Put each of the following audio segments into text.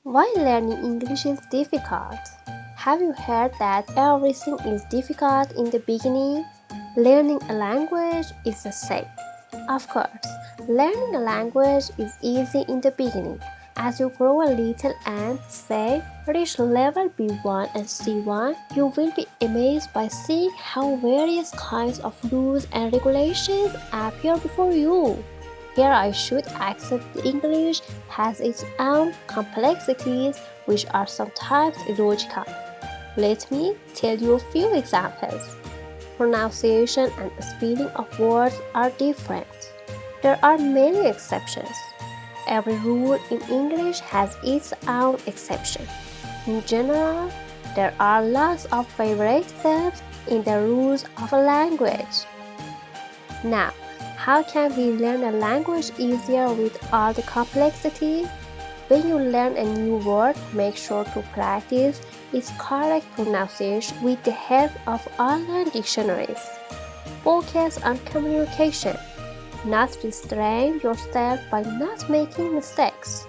Why learning English is difficult? Have you heard that everything is difficult in the beginning? Learning a language is the same. Of course, learning a language is easy in the beginning. As you grow a little and, say, reach level B1 and C1, you will be amazed by seeing how various kinds of rules and regulations appear before you. Here I should accept that English has its own complexities which are sometimes illogical. Let me tell you a few examples. Pronunciation and spelling of words are different. There are many exceptions. Every rule in English has its own exception. In general, there are lots of favoritisms in the rules of a language. Now, how can we learn a language easier with all the complexity? When you learn a new word, make sure to practice its correct pronunciation with the help of online dictionaries. Focus on communication. Not restrain yourself by not making mistakes.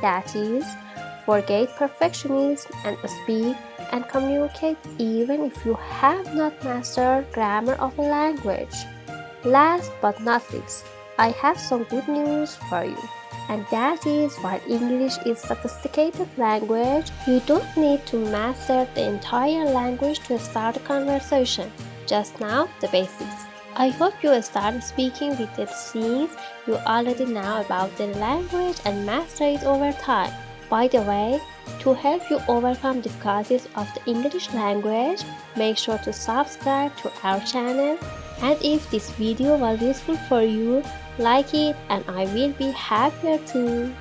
That is, forget perfectionism and speak and communicate even if you have not mastered grammar of a language. Last but not least, I have some good news for you. And that is, while English is a sophisticated language, you don't need to master the entire language to start a conversation. Just now, the basics. I hope you will start speaking with the things you already know about the language and master it over time. By the way, to help you overcome difficulties of the English language, make sure to subscribe to our channel. And if this video was useful for you, like it and I will be happier too.